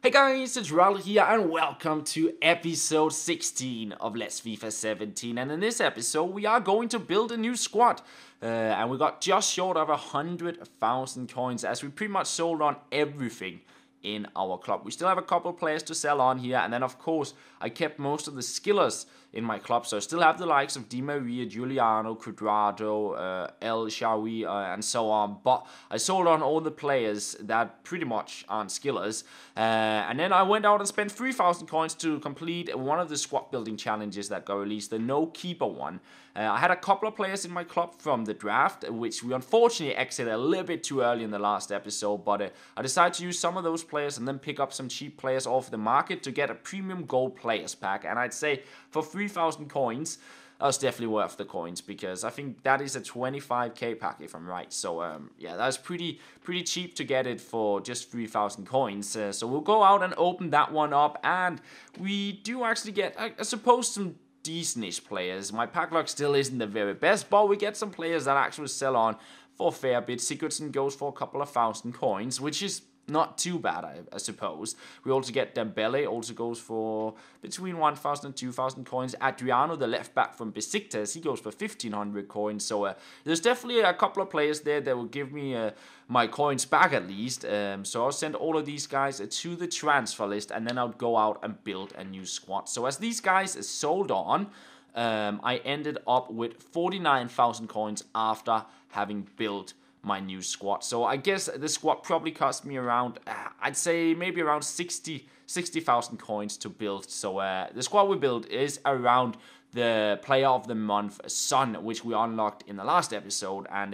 Hey guys, it's FifaRalle here and welcome to episode 16 of Let's FIFA 17. And in this episode we are going to build a new squad. And we got just short of 100,000 coins as we pretty much sold on everything in our club. We still have a couple players to sell on here, and then of course I kept most of the skillers in my club, so I still have the likes of Di Maria, Giuliano, Cuadrado, El Shawi, and so on, but I sold on all the players that pretty much aren't skillers, and then I went out and spent 3,000 coins to complete one of the squad building challenges that got released, the no keeper one. I had a couple of players in my club from the draft, which we unfortunately exited a little bit too early in the last episode, but I decided to use some of those players and then pick up some cheap players off the market to get a premium gold players pack. And I'd say for 3,000 coins, that was definitely worth the coins, because I think that is a 25k pack if I'm right. So yeah, that was pretty cheap to get it for just 3,000 coins. So we'll go out and open that one up, and we do actually get, I suppose, some decent-ish players. My pack luck still isn't the very best, but we get some players that actually sell on for a fair bit. Sigurdsson goes for a couple of thousand coins, which is not too bad, I suppose. We also get Dembele, also goes for between 1,000 and 2,000 coins. Adriano, the left back from Besiktas, he goes for 1,500 coins. So there's definitely a couple of players there that will give me my coins back at least. So I'll send all of these guys to the transfer list, and then I'll go out and build a new squad. So as these guys sold on, I ended up with 49,000 coins after having built my new squad. So I guess the squad probably cost me around, I'd say maybe around 60,000 coins to build. So the squad we built is around the player of the month, Son, which we unlocked in the last episode. And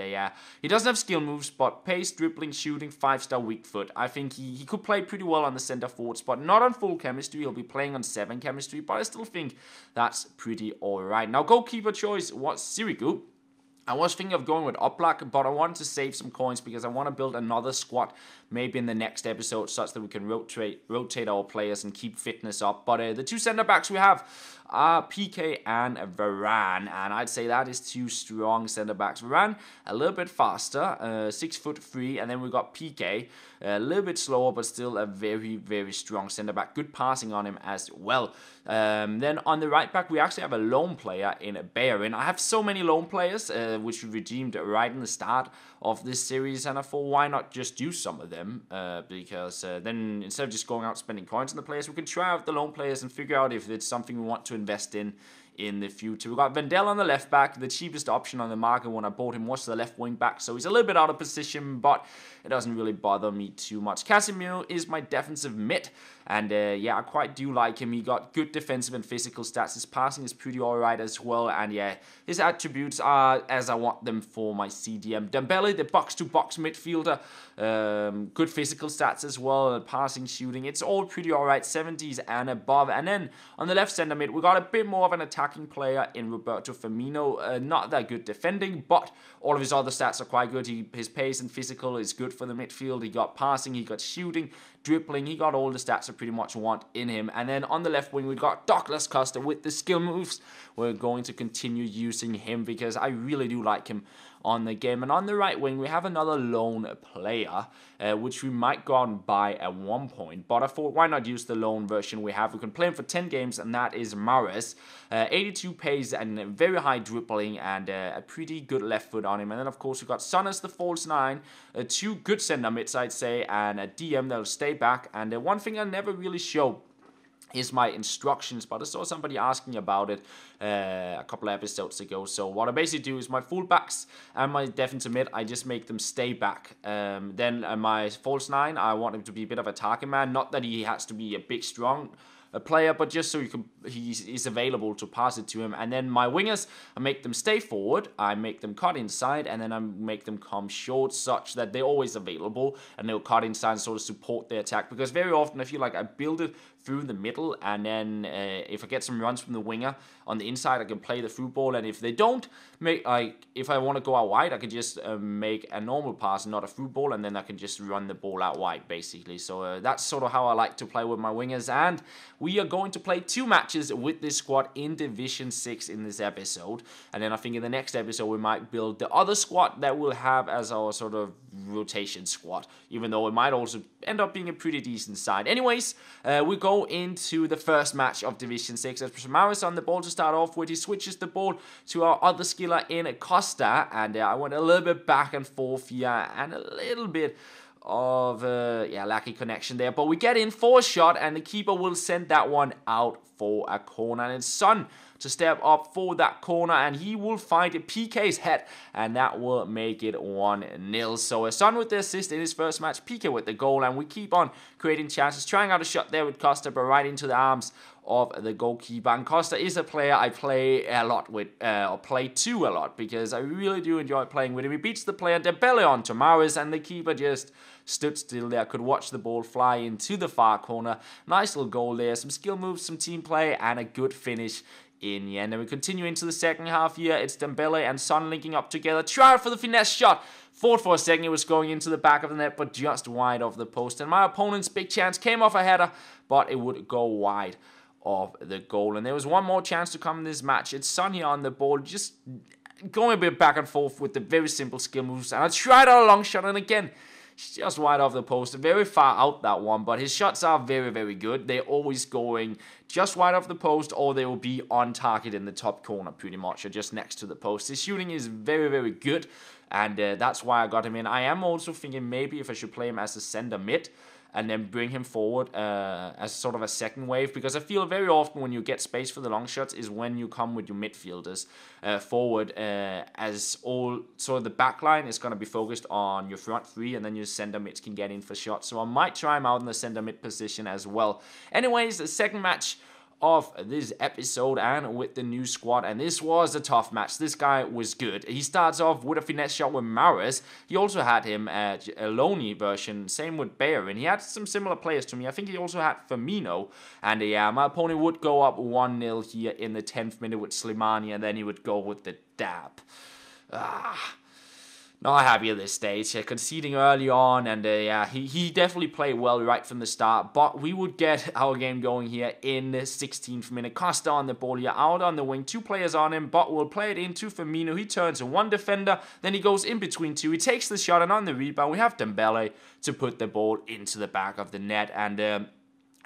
he doesn't have skill moves, but pace, dribbling, shooting, 5-star weak foot. I think he could play pretty well on the center forwards, but not on full chemistry. He'll be playing on 7 chemistry, but I still think that's pretty alright. Now, goalkeeper choice was Sirigu. I was thinking of going with Oblak, but I wanted to save some coins because I want to build another squad maybe in the next episode, such that we can rotate our players and keep fitness up. But the two centre-backs we have are PK and Varane, and I'd say that is two strong centre-backs. Varane, a little bit faster, 6'3", and then we got PK, a little bit slower, but still a very strong centre-back. Good passing on him as well. Then on the right back, we actually have a lone player in Bayern. I have so many lone players, which we redeemed right in the start of this series, and I thought, why not just use some of them, because then instead of just going out spending coins on the players, we can try out the lone players and figure out if it's something we want to invest in the future. We got Vendel on the left back. The cheapest option on the market when I bought him was the left wing back, so he's a little bit out of position, but it doesn't really bother me too much. Casemiro is my defensive mid, and yeah, I quite do like him. He got good defensive and physical stats. His passing is pretty alright as well, and yeah, his attributes are as I want them for my CDM. Dembele, the box-to-box midfielder, good physical stats as well, passing, shooting, it's all pretty alright, 70s and above. And then on the left centre mid, we got a bit more of an attacking player in Roberto Firmino, not that good defending, but all of his other stats are quite good. His pace and physical is good for the midfield. He got passing, he got shooting, dribbling, he got all the stats I pretty much want in him. And then on the left wing, we got Douglas Costa with the skill moves. We're going to continue using him because I really do like him on the game. And on the right wing, we have another lone player, which we might go out and buy at one point. But I thought, why not use the lone version we have? We can play him for 10 games, and that is Mahrez. 82 pace and very high dribbling, and a pretty good left foot on him. And then, of course, we got Son as the false 9, 2 good centre mids, I'd say, and a DM that'll stay back. And one thing I never really show is my instructions, but I saw somebody asking about it a couple of episodes ago. So what I basically do is my fullbacks and my defensive mid, I just make them stay back. Then my false 9, I want him to be a bit of a target man. Not that he has to be a big, strong player, but just so he's available to pass it to him. And then my wingers, I make them stay forward, I make them cut inside, and then I make them come short, such that they're always available and they'll cut inside and sort of support the attack. Because very often I feel like I build it through the middle, and then if I get some runs from the winger on the inside, I can play the through ball. And if they don't make, like, if I want to go out wide, I can just make a normal pass and not a through ball, and then I can just run the ball out wide, basically. So that's sort of how I like to play with my wingers. And we are going to play 2 matches with this squad in Division 6 in this episode. And then I think in the next episode we might build the other squad that we'll have as our sort of rotation squad, even though it might also end up being a pretty decent side. Anyways, we go into the first match of Division 6. As Maris on the ball to start off with, he switches the ball to our other skiller in Costa, and I went a little bit back and forth here, and a little bit of lacky connection there, but we get in for a shot, and the keeper will send that one out for a corner, and it's Son to step up for that corner, and he will find PK's head, and that will make it 1-0. So Son with the assist in his first match, PK with the goal, and we keep on creating chances, trying out a shot there with Costa, but right into the arms of the goalkeeper. And Costa is a player I play a lot with, or play to a lot, because I really do enjoy playing with him. He beats the player Dembele on to Maris, and the keeper just stood still there, could watch the ball fly into the far corner. Nice little goal there, some skill moves, some team play, and a good finish in the end. And we continue into the second half here. It's Dembele and Son linking up together. Try for the finesse shot. Thought for a second it was going into the back of the net, but just wide of the post. And my opponent's big chance came off a header, but it would go wide of the goal. And there was one more chance to come in this match. It's Son here on the ball, just going a bit back and forth with the very simple skill moves. And I tried out a long shot, and again, just wide off the post, very far out that one, but his shots are very, very good. They're always going just wide off the post, or they will be on target in the top corner pretty much, or just next to the post. His shooting is very, very good, and that's why I got him in. I am also thinking maybe if I should play him as a center mid, and then bring him forward as sort of a second wave, because I feel very often when you get space for the long shots is when you come with your midfielders forward, as all sort of the back line is going to be focused on your front three, and then your center mids can get in for shots. So I might try him out in the center mid position as well. Anyways, the second match of this episode, and with the new squad, and this was a tough match. This guy was good. He starts off with a finesse shot with Maris. He also had him at a Loney version, same with Bayer, and he had some similar players to me. I think he also had Firmino, and my opponent would go up 1-0 here in the 10th minute with Slimani, and then he would go with the dab. Not happy at this stage, conceding early on, and he definitely played well right from the start, but we would get our game going here in the 16th minute. Costa on the ball here, out on the wing, 2 players on him, but we'll play it into Firmino. He turns to 1 defender, then he goes in between 2, he takes the shot, and on the rebound we have Dembele to put the ball into the back of the net, and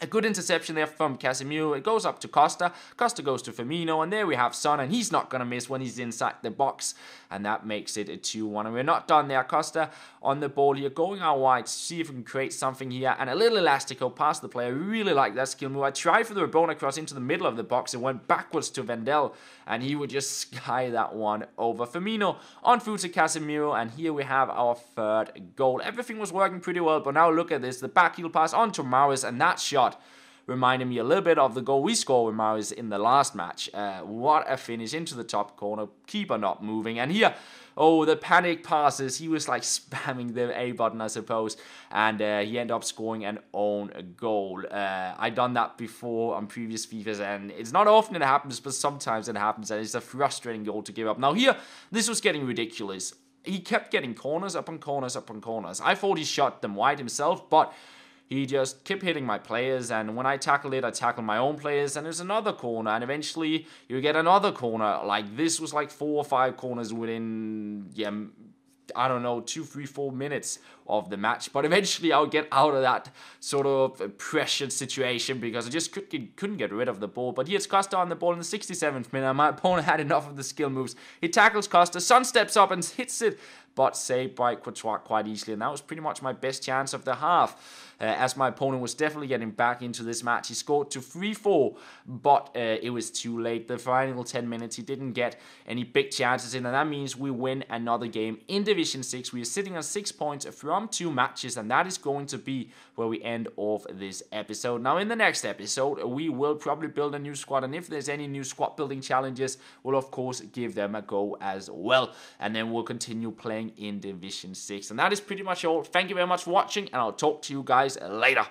a good interception there from Casemiro. It goes up to Costa. Costa goes to Firmino, and there we have Son, and he's not going to miss when he's inside the box, and that makes it a 2-1. And we're not done there. Costa on the ball here, going out wide to see if we can create something here, and a little elastico past the player. I really like that skill move. I tried for the Rabona cross into the middle of the box. It went backwards to Vendel, and he would just sky that one over. Firmino on through to Casemiro, and here we have our third goal. Everything was working pretty well, but now look at this. The back heel pass on to Maris, and that shot reminded me a little bit of the goal we scored with Maris in the last match. What a finish into the top corner. Keeper not moving. And here, the panic passes. He was like spamming the A button, I suppose. And he ended up scoring an own goal. I've done that before on previous FIFAs, and it's not often it happens, but sometimes it happens, and it's a frustrating goal to give up. Now here, this was getting ridiculous. He kept getting corners upon corners upon corners. I thought he shot them wide himself, but he just kept hitting my players, and when I tackled it, I tackled my own players, and there's another corner, and eventually you get another corner. Like, this was like 4 or 5 corners within, I don't know, 2, 3, 4 minutes of the match. But eventually I'll get out of that sort of pressured situation, because I just couldn't get rid of the ball. But here's Costa on the ball in the 67th minute. My opponent had enough of the skill moves. He tackles Costa. Son steps up and hits it, but saved by Courtois quite easily. And that was pretty much my best chance of the half, as my opponent was definitely getting back into this match. He scored to 3-4, but it was too late. The final 10 minutes, he didn't get any big chances in, and that means we win another game in Division 6. We are sitting on 6 points from 2 matches, and that is going to be where we end off this episode. Now, in the next episode, we will probably build a new squad, and if there's any new squad building challenges, we'll of course give them a go as well, and then we'll continue playing in Division 6. And that is pretty much all. Thank you very much for watching, and I'll talk to you guys later.